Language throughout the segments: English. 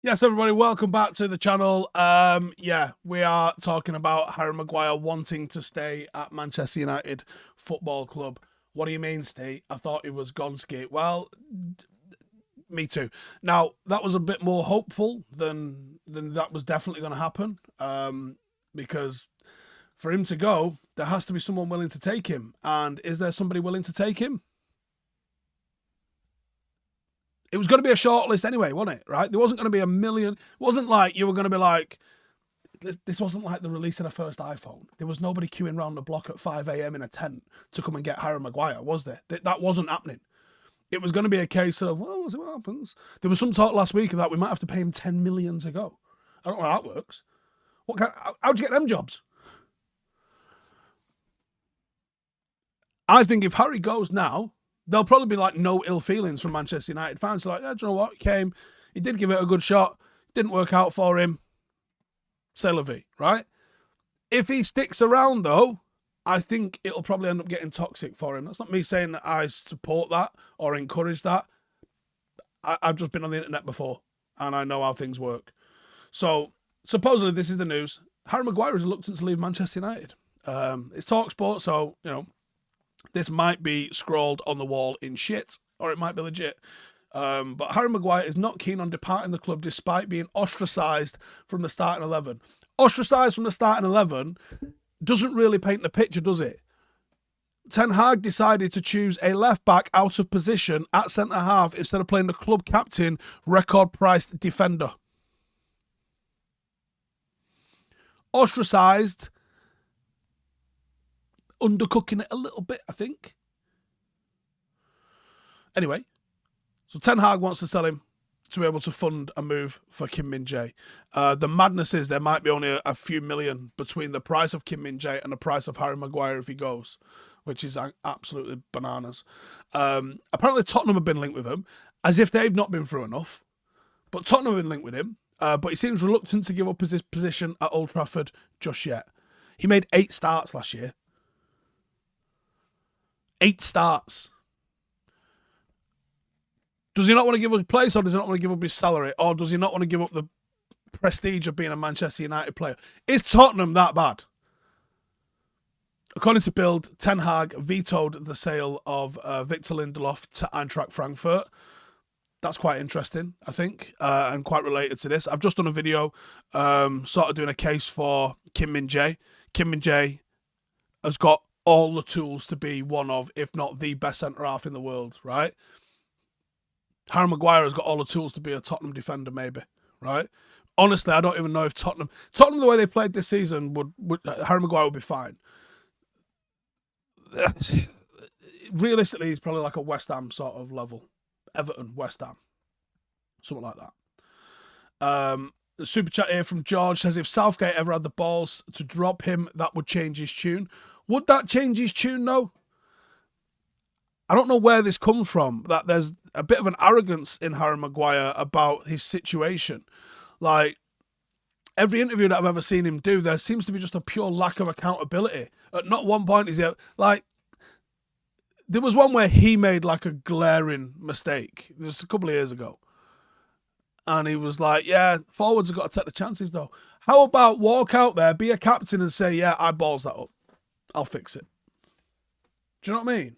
Yes, everybody, welcome back to the channel. Yeah, we are talking about Harry Maguire wanting to stay at Manchester United Football Club. What do you mean, stay? I thought it was Gonski. Well, me too. Now, that was a bit more hopeful than that was definitely going to happen. Because for him to go, there has to be someone willing to take him. And is there somebody willing to take him? It was going to be a short list anyway, wasn't it? Right? There wasn't going to be a million. It wasn't like you were going to be like, this wasn't like the release of the first iPhone. There was nobody queuing around the block at 5 a.m. in a tent to come and get Harry Maguire, was there? That wasn't happening. It was going to be a case of, well, we'll see what happens. There was some talk last week that we might have to pay him 10 million to go. I don't know how that works. How'd you get them jobs? I think if Harry goes now, there'll probably be like no ill feelings from Manchester United fans. Like, yeah, do you know what? He came, he did give it a good shot, didn't work out for him. C'est la vie, right? If he sticks around though, I think it'll probably end up getting toxic for him. That's not me saying that I support that or encourage that. I've just been on the internet before and I know how things work. So supposedly this is the news. Harry Maguire is reluctant to leave Manchester United. It's talkSPORT, so you know this might be scrawled on the wall in shit, or it might be legit. But Harry Maguire is not keen on departing the club despite being ostracised from the starting 11. Ostracised from the starting 11 doesn't really paint the picture, does it? Ten Hag decided to choose a left-back out of position at centre-half instead of playing the club captain, record-priced defender. Ostracised, undercooking it a little bit, I think. Anyway, so Ten Hag wants to sell him to be able to fund a move for Kim Min-jae. The madness is there might be only a few million between the price of Kim Min-jae and the price of Harry Maguire if he goes, which is absolutely bananas. Apparently Tottenham have been linked with him, as if they've not been through enough. But Tottenham have been linked with him, but he seems reluctant to give up his position at Old Trafford just yet. He made 8 starts last year. 8 starts. Does he not want to give up his place, or does he not want to give up his salary, or does he not want to give up the prestige of being a Manchester United player? Is Tottenham that bad? According to Bild, Ten Hag vetoed the sale of Victor Lindelof to Eintracht Frankfurt. That's quite interesting, I think, and quite related to this. I've just done a video sort of doing a case for Kim Min-jae. Kim Min-jae has got all the tools to be one of, if not the best centre-half in the world, right? Harry Maguire has got all the tools to be a Tottenham defender, maybe, right? Honestly, I don't even know if Tottenham, the way they played this season, would Harry Maguire would be fine. Realistically, he's probably like a West Ham sort of level. Everton, West Ham. Something like that. The super chat here from George says, if Southgate ever had the balls to drop him, that would change his tune. Would that change his tune, though? I don't know where this comes from, that there's a bit of an arrogance in Harry Maguire about his situation. Like, every interview that I've ever seen him do, there seems to be just a pure lack of accountability. At not one point is he, like, there was one where he made, like, a glaring mistake. It was a couple of years ago. And he was like, yeah, forwards have got to take the chances, though. How about walk out there, be a captain and say, yeah, I balls that up. I'll fix it. Do you know what I mean?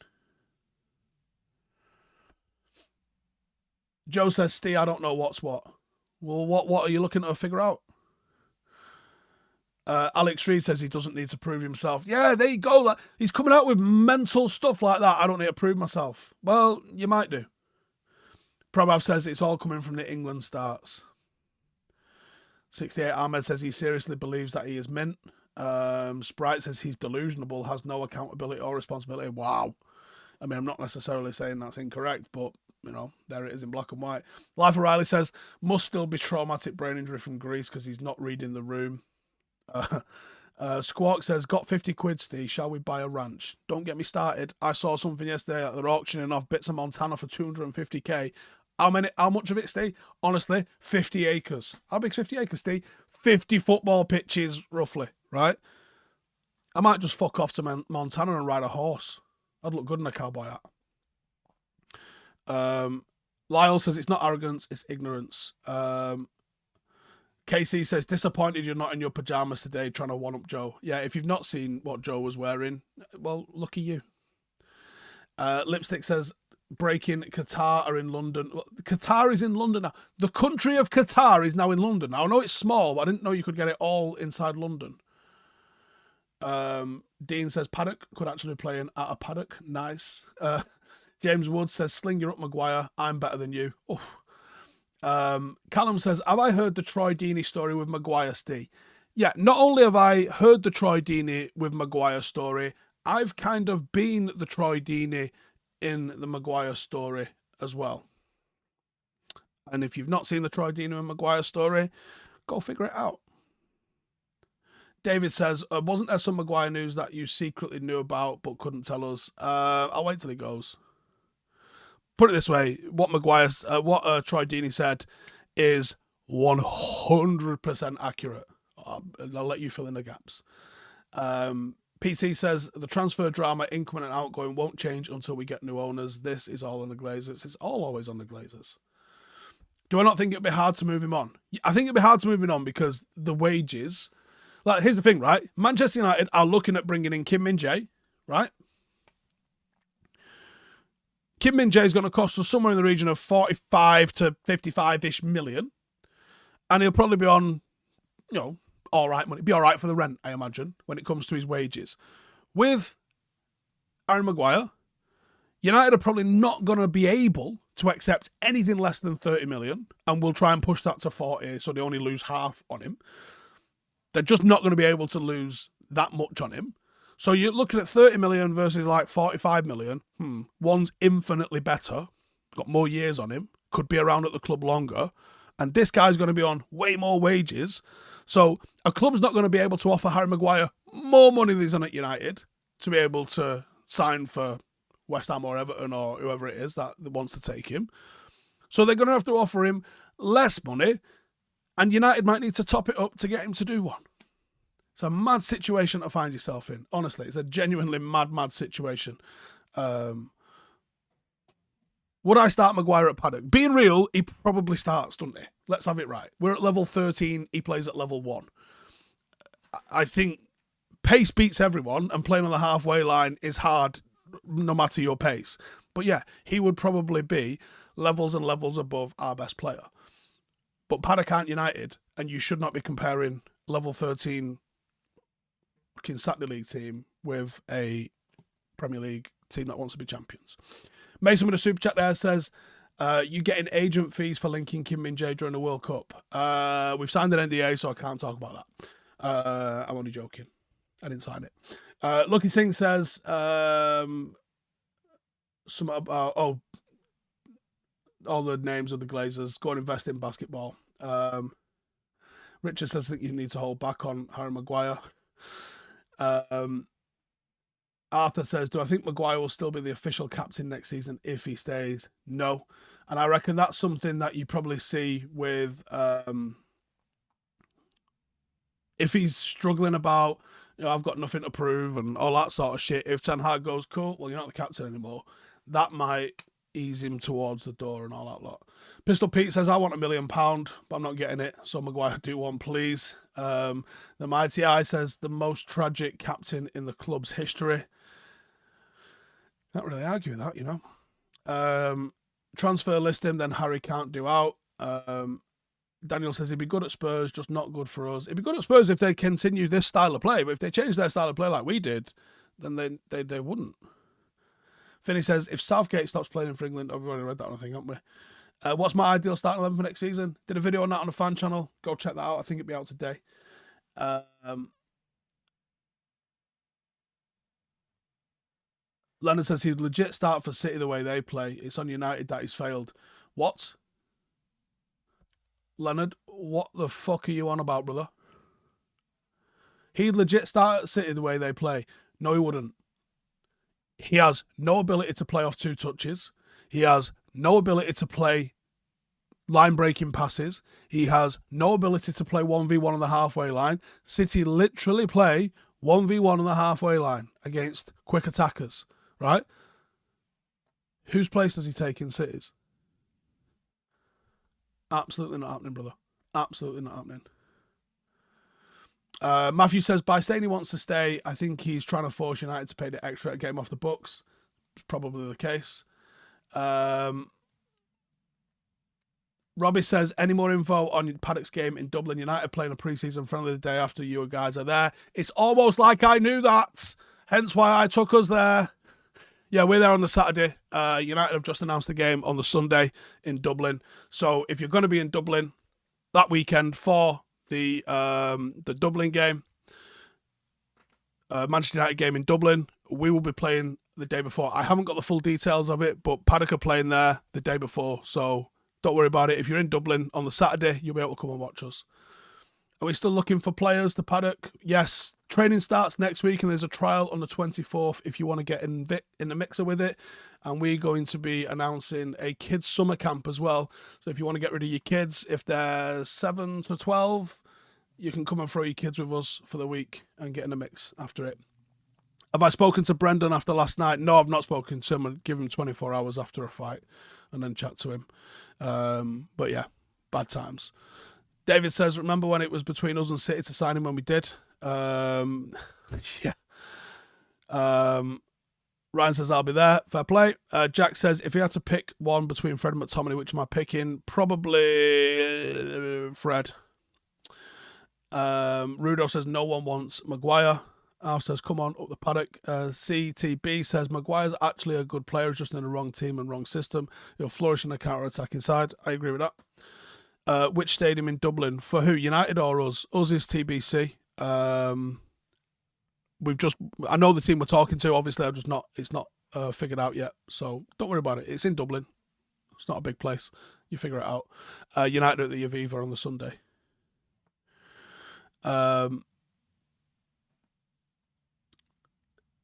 Joe says, Steve, I don't know what's what. Well, what are you looking to figure out? Alex Reed says he doesn't need to prove himself. Yeah, there you go. He's coming out with mental stuff like that. I don't need to prove myself. Well, you might do. Prabhav says it's all coming from the England starts. 68 Ahmed says he seriously believes that he is mint. Sprite says he's delusional, has no accountability or responsibility. Wow. I mean, I'm not necessarily saying that's incorrect, but, you know, there it is in black and white. Life O'Reilly says, must still be traumatic brain injury from Greece because he's not reading the room. Squawk says, got 50 quid, Steve. Shall we buy a ranch? Don't get me started. I saw something yesterday that they're auctioning off bits of Montana for 250k. How much of it, Steve? Honestly, 50 acres. How big's 50 acres, Steve? 50 football pitches, roughly, right? I might just fuck off to Montana and ride a horse. I'd look good in a cowboy hat. Lyle says it's not arrogance, it's ignorance. KC says, disappointed you're not in your pajamas today trying to one-up Joe. Yeah, if you've not seen what Joe was wearing, well, lucky you. Lipstick says, breaking, Qatar are in London. Well, Qatar is in London now. The country of Qatar is now in London. Now, I know it's small, but I didn't know you could get it all inside London. Dean says, Paddock could actually be playing at a paddock. Nice. James Wood says, sling your up, Maguire. I'm better than you. Oof. Callum says, have I heard the Troy Deeney story with Maguire, Steve? Yeah, not only have I heard the Troy Deeney with Maguire story, I've kind of been the Troy Deeney in the Maguire story as well. And if you've not seen the Troy Deeney and Maguire story, go figure it out. David says, wasn't there some Maguire news that you secretly knew about but couldn't tell us? I'll wait till he goes. Put it this way, what Troy Deeney said is 100% accurate. I'll let you fill in the gaps. PT says, the transfer drama, incoming and outgoing, won't change until we get new owners. This is all on the Glazers. It's all always on the Glazers. Do I not think it'd be hard to move him on? I think it'd be hard to move him on because the wages... Like, here's the thing, right? Manchester United are looking at bringing in Kim Min-jae, right? Kim Min-jae is going to cost us somewhere in the region of 45 to 55-ish million. And he'll probably be on, all right money. Be all right for the rent, I imagine, when it comes to his wages. With Aaron Maguire, United are probably not going to be able to accept anything less than 30 million. And we'll try and push that to 40, so they only lose half on him. They're just not going to be able to lose that much on him. So you're looking at 30 million versus like 45 million. One's infinitely better, got more years on him, could be around at the club longer. And this guy's going to be on way more wages. So a club's not going to be able to offer Harry Maguire more money than he's on at United to be able to sign for West Ham or Everton or whoever it is that wants to take him. So they're going to have to offer him less money. And United might need to top it up to get him to do one. It's a mad situation to find yourself in. Honestly, it's a genuinely mad situation. Would I start Maguire at Paddock? Being real, he probably starts, doesn't he? Let's have it right. We're at level 13. He plays at level 1. I think pace beats everyone, and playing on the halfway line is hard no matter your pace. But yeah, he would probably be levels and levels above our best player. But Paddock aren't United, and you should not be comparing level 13 fucking Saturday League team with a Premier League team that wants to be champions. Mason with a super chat there says, you getting agent fees for linking Kim Min-jae during the World Cup? We've signed an NDA, so I can't talk about that. I'm only joking. I didn't sign it. Lucky Singh says, something about, all the names of the Glazers, go and invest in basketball. Richard says, I think you need to hold back on Harry Maguire. Arthur says, do I think Maguire will still be the official captain next season if he stays? No. And I reckon that's something that you probably see with, if he's struggling about, I've got nothing to prove and all that sort of shit. If Ten Hag goes, cool, well, you're not the captain anymore. That might ease him towards the door and all that lot. Pistol Pete says, I want £1 million, but I'm not getting it. So Maguire, do one, please. The Mighty Eye says, the most tragic captain in the club's history. Not really argue with that, Transfer list him, then Harry can't do out. Daniel says, he'd be good at Spurs, just not good for us. It'd be good at Spurs if they continue this style of play, but if they change their style of play like we did, then they wouldn't. Finney says, if Southgate stops playing for England, I've already read that one, I think, haven't we? What's my ideal starting 11 for next season? Did a video on that on the fan channel. Go check that out. I think it'll be out today. Leonard says he'd legit start for City the way they play. It's on United that he's failed. What? Leonard, what the fuck are you on about, brother? He'd legit start at City the way they play. No, he wouldn't. He has no ability to play off 2 touches. He has no ability to play line-breaking passes. He has no ability to play 1v1 on the halfway line. City literally play 1v1 on the halfway line against quick attackers, right? Whose place does he take in City's? Absolutely not happening, brother. Absolutely not happening. Matthew says, by staying he wants to stay. I think he's trying to force United to pay the extra to get him off the books. It's probably the case. Robbie says, any more info on Paddock's game in Dublin? United playing a pre-season friendly the day after you guys are there. It's almost like I knew that. Hence why I took us there. Yeah, we're there on the Saturday. United have just announced the game on the Sunday in Dublin. So if you're going to be in Dublin that weekend for the Dublin game, Manchester United game in Dublin, we will be playing the day before. I haven't got the full details of it, but Paddock are playing there the day before. So don't worry about it. If you're in Dublin on the Saturday, you'll be able to come and watch us. Are we still looking for players to Paddock? Yes. Training starts next week and there's a trial on the 24th if you want to get in the mixer with it. And we're going to be announcing a kids summer camp as well. So if you want to get rid of your kids, if they're 7 to 12, you can come and throw your kids with us for the week and get in the mix after it. Have I spoken to Brendan after last night? No, I've not spoken to him. I'd give him 24 hours after a fight and then chat to him. But yeah, bad times. David says, remember when it was between us and City to sign him when we did? Yeah. Ryan says, I'll be there. Fair play. Jack says, if you had to pick one between Fred and McTominay, which am I picking? Probably Fred. Rudo says, no one wants Maguire. Alf says, come on, up the Paddock. CTB says, Maguire's actually a good player, just in the wrong team and wrong system. He'll flourish in the counter-attacking side. I agree with that. Which stadium in Dublin? For who? United or us? Us is TBC. I know the team we're talking to. Obviously, it's not figured out yet. So don't worry about it. It's in Dublin. It's not a big place. You figure it out. United at the Aviva on the Sunday.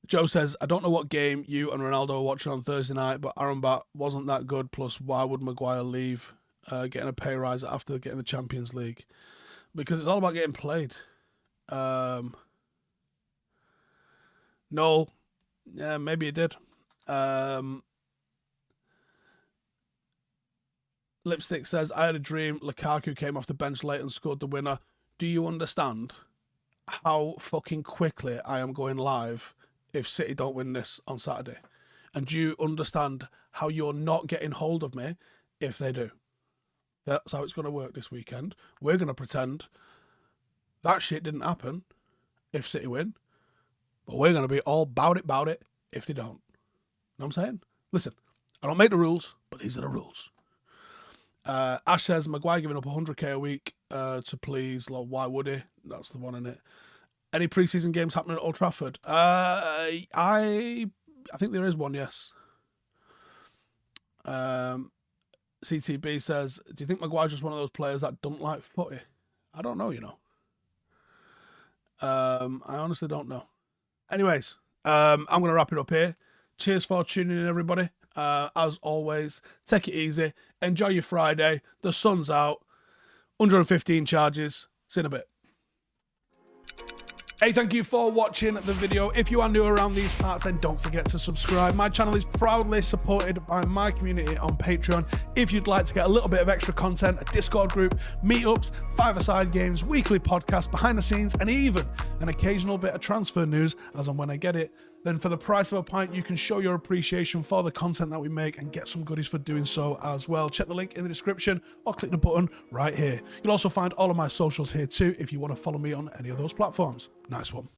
Joe says, I don't know what game you and Ronaldo were watching on Thursday night, but Arambat wasn't that good. Plus, why would Maguire leave getting a pay rise after getting the Champions League? Because it's all about getting played. Noel, yeah, maybe he did. Lipstick says, I had a dream Lukaku came off the bench late and scored the winner. Do you understand how fucking quickly I am going live if City don't win this on Saturday? And do you understand how you're not getting hold of me if they do? That's how it's going to work this weekend. We're going to pretend that shit didn't happen if City win, but we're going to be all bout it if they don't. Know what I'm saying? Listen, I don't make the rules, but these are the rules. Ash says, Maguire giving up 100k a week to please. Why would he? That's the one in it. Any pre-season games happening at Old Trafford? I think there is one, yes. CTB says, do you think Maguire's just one of those players that don't like footy? I don't know, you know. I honestly don't know. Anyways, I'm going to wrap it up here. Cheers for tuning in, everybody. As always, take it easy. Enjoy your Friday. The sun's out. 115 charges. See you in a bit. Hey, thank you for watching the video. If you are new around these parts, then don't forget to subscribe. My channel is proudly supported by my community on Patreon. If you'd like to get a little bit of extra content, a Discord group, meetups, five-a-side games, weekly podcasts, behind the scenes, and even an occasional bit of transfer news as and when I get it, then for the price of a pint, you can show your appreciation for the content that we make and get some goodies for doing so as well. Check the link in the description or click the button right here. You'll also find all of my socials here too if you want to follow me on any of those platforms. Nice one.